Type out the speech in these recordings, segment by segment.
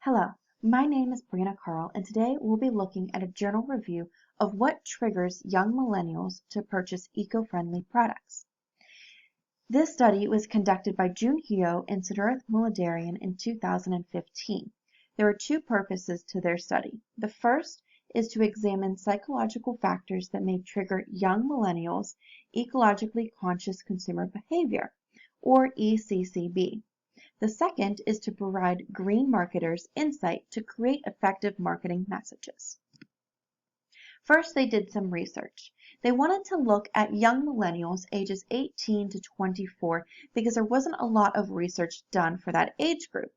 Hello, my name is Brianna Carl, and today we'll be looking at a journal review of what triggers young millennials to purchase eco-friendly products. This study was conducted by June Heo and Siddharth Muladarian in 2015. There are two purposes to their study. The first is to examine psychological factors that may trigger young millennials' ecologically conscious consumer behavior, or ECCB. The second is to provide green marketers insight to create effective marketing messages. First, they did some research. They wanted to look at young millennials ages 18 to 24 because there wasn't a lot of research done for that age group.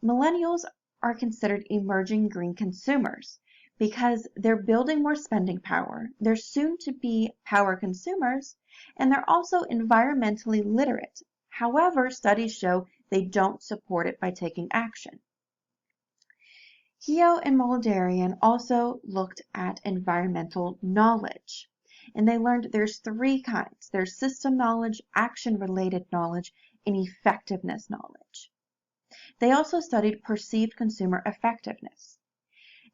Millennials are considered emerging green consumers because they're building more spending power, they're soon to be power consumers, and they're also environmentally literate. However, studies show they don't support it by taking action. Heo and Muladarian also looked at environmental knowledge, and they learned there's three kinds. There's system knowledge, action-related knowledge, and effectiveness knowledge. They also studied perceived consumer effectiveness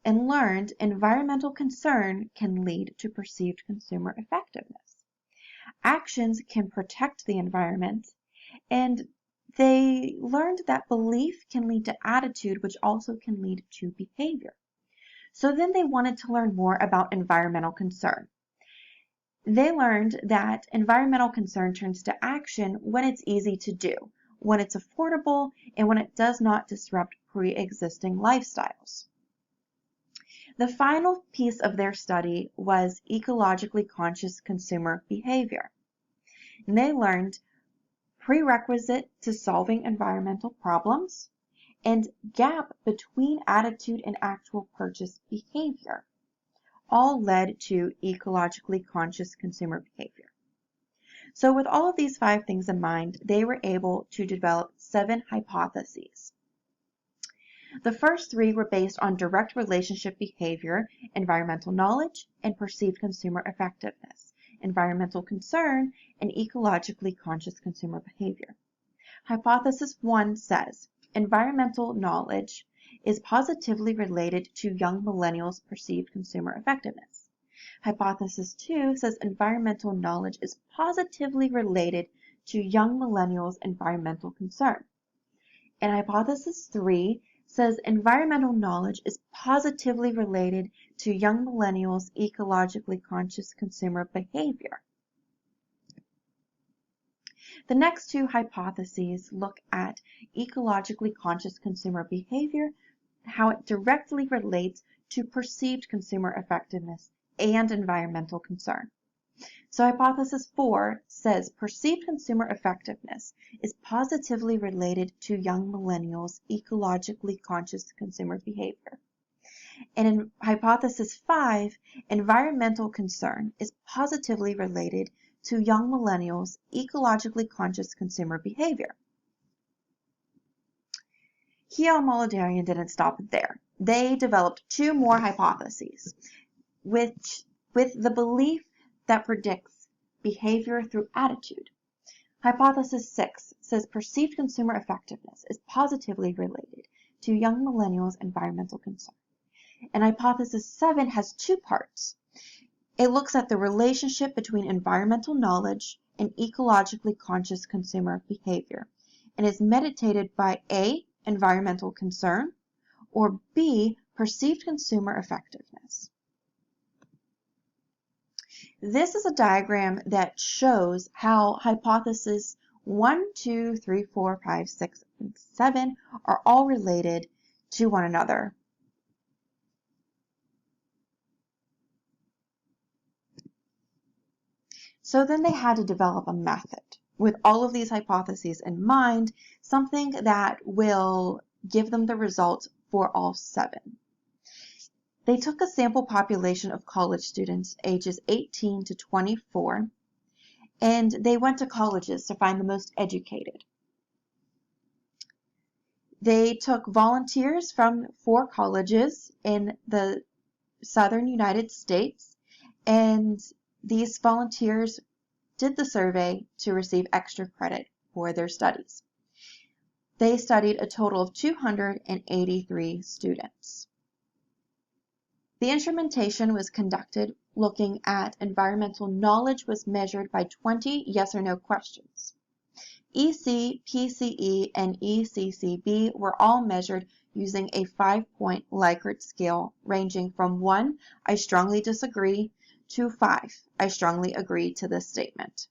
and learned environmental concern can lead to perceived consumer effectiveness. Actions can protect the environment, and they learned that belief can lead to attitude, which also can lead to behavior. So then they wanted to learn more about environmental concern. They learned that environmental concern turns to action when it's easy to do, when it's affordable, and when it does not disrupt pre-existing lifestyles. The final piece of their study was ecologically conscious consumer behavior. And they learned prerequisite to solving environmental problems, and gap between attitude and actual purchase behavior, all led to ecologically conscious consumer behavior. So with all of these 5 things in mind, they were able to develop 7 hypotheses. The first 3 were based on direct relationship behavior, environmental knowledge, and perceived consumer effectiveness, environmental concern, and ecologically conscious consumer behavior. Hypothesis 1 says, environmental knowledge is positively related to young millennials' perceived consumer effectiveness. Hypothesis 2 says environmental knowledge is positively related to young millennials' environmental concern. And hypothesis 3 says environmental knowledge is positively related to young millennials' ecologically conscious consumer behavior. The next 2 hypotheses look at ecologically conscious consumer behavior, how it directly relates to perceived consumer effectiveness and environmental concern. So hypothesis 4 says perceived consumer effectiveness is positively related to young millennials' ecologically conscious consumer behavior. And in hypothesis 5, environmental concern is positively related to young millennials' ecologically conscious consumer behavior. Heo and Muladarian didn't stop there. They developed 2 more hypotheses, which with the belief that predicts behavior through attitude. Hypothesis 6 says perceived consumer effectiveness is positively related to young millennials' environmental concern. And hypothesis 7 has 2 parts. It looks at the relationship between environmental knowledge and ecologically conscious consumer behavior, and is meditated by A, environmental concern, or B, perceived consumer effectiveness. This is a diagram that shows how hypotheses 1, 2, 3, 4, 5, 6, and 7 are all related to one another. So then they had to develop a method with all of these hypotheses in mind, something that will give them the results for all 7. They took a sample population of college students ages 18 to 24, and they went to colleges to find the most educated. They took volunteers from 4 colleges in the southern United States, and these volunteers did the survey to receive extra credit for their studies. They studied a total of 283 students. The instrumentation was conducted looking at environmental knowledge was measured by 20 yes or no questions. EC, PCE, and ECCB were all measured using a 5-point Likert scale ranging from 1, I strongly disagree, to 5, I strongly agree to this statement.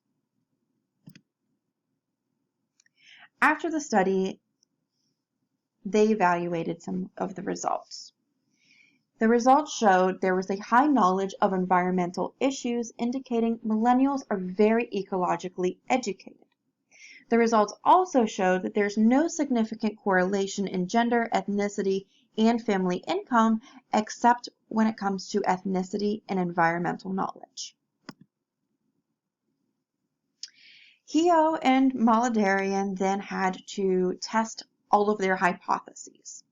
After the study, they evaluated some of the results. The results showed there was a high knowledge of environmental issues, indicating millennials are very ecologically educated. The results also showed that there's no significant correlation in gender, ethnicity, and family income, except when it comes to ethnicity and environmental knowledge. Keogh and Molidarian then had to test all of their hypotheses.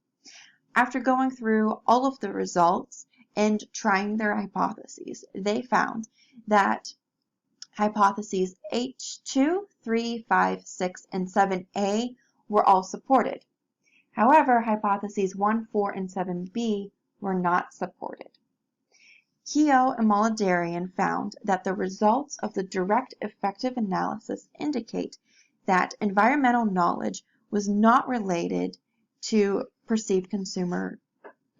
After going through all of the results and trying their hypotheses, they found that hypotheses H2, 3, 5, 6, and 7A were all supported. However, hypotheses 1, 4, and 7B were not supported. Keogh and Molidarian found that the results of the direct effective analysis indicate that environmental knowledge was not related to perceived consumer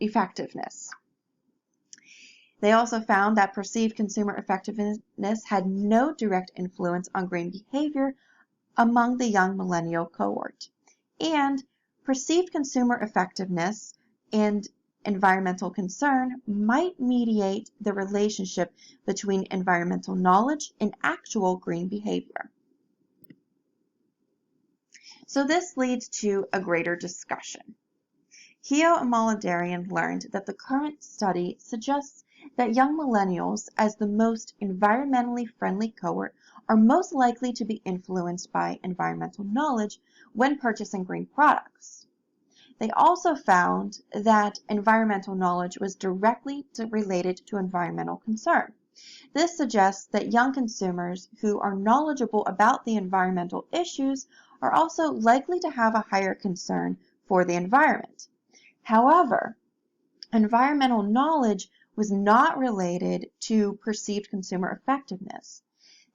effectiveness. They also found that perceived consumer effectiveness had no direct influence on green behavior among the young millennial cohort. And perceived consumer effectiveness and environmental concern might mediate the relationship between environmental knowledge and actual green behavior. So this leads to a greater discussion. Keogh and Molidarian learned that the current study suggests that young millennials, as the most environmentally friendly cohort, are most likely to be influenced by environmental knowledge when purchasing green products. They also found that environmental knowledge was directly related to environmental concern. This suggests that young consumers who are knowledgeable about the environmental issues are also likely to have a higher concern for the environment. However, environmental knowledge was not related to perceived consumer effectiveness.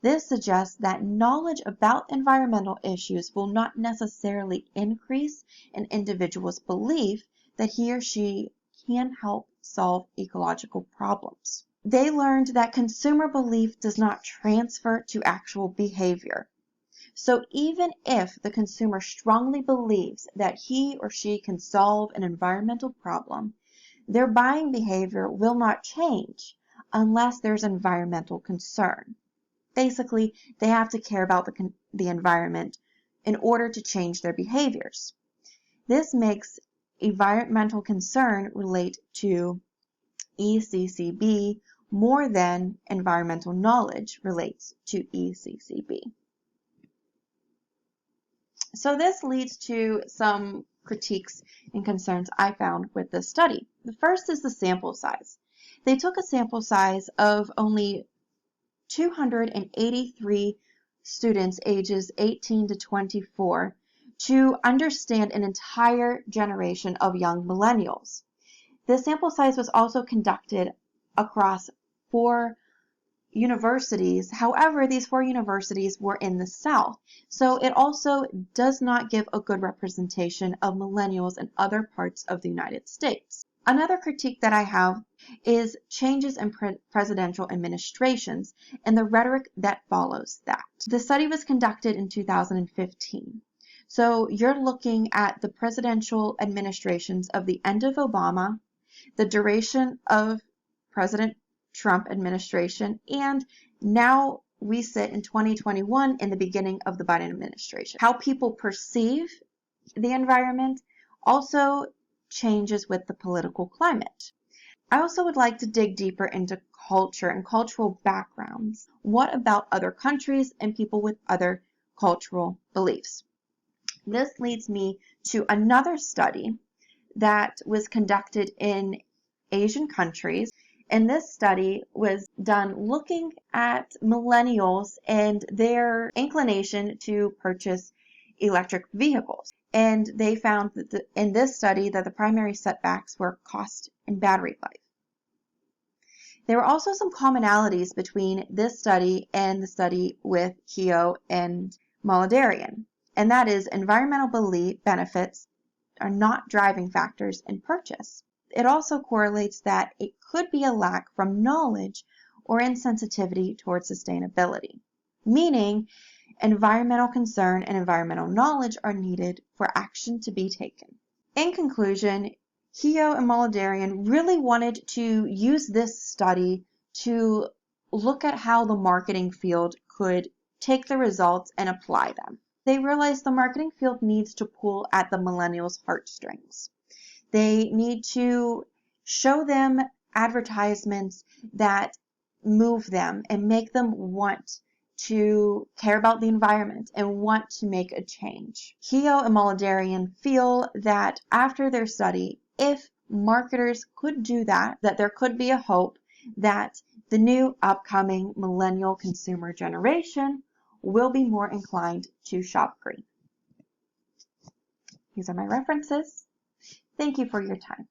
This suggests that knowledge about environmental issues will not necessarily increase an individual's belief that he or she can help solve ecological problems. They learned that consumer belief does not transfer to actual behavior. So even if the consumer strongly believes that he or she can solve an environmental problem, their buying behavior will not change unless there's environmental concern. Basically, they have to care about the environment in order to change their behaviors. This makes environmental concern relate to ECCB more than environmental knowledge relates to ECCB. So this leads to some critiques and concerns I found with this study. The first is the sample size. They took a sample size of only 283 students ages 18 to 24 to understand an entire generation of young millennials. The sample size was also conducted across 4 universities. However, these 4 universities were in the South, so it also does not give a good representation of millennials in other parts of the United States. Another critique that I have is changes in presidential administrations and the rhetoric that follows that. The study was conducted in 2015. So you're looking at the presidential administrations of the end of Obama, the duration of President Trump administration, and now we sit in 2021 in the beginning of the Biden administration. How people perceive the environment also changes with the political climate. I also would like to dig deeper into culture and cultural backgrounds. What about other countries and people with other cultural beliefs? This leads me to another study that was conducted in Asian countries. And this study was done looking at millennials and their inclination to purchase electric vehicles. And they found that in this study that the primary setbacks were cost and battery life. There were also some commonalities between this study and the study with Keogh and Molidarian, and that is environmental benefits are not driving factors in purchase. It also correlates that it could be a lack from knowledge or insensitivity towards sustainability, meaning environmental concern and environmental knowledge are needed for action to be taken. In conclusion, Keogh and Molidarian really wanted to use this study to look at how the marketing field could take the results and apply them. They realized the marketing field needs to pull at the millennials' heartstrings. They need to show them advertisements that move them and make them want to care about the environment and want to make a change. Keogh and Molidarian feel that after their study, if marketers could do that, that there could be a hope that the new upcoming millennial consumer generation will be more inclined to shop green. These are my references. Thank you for your time.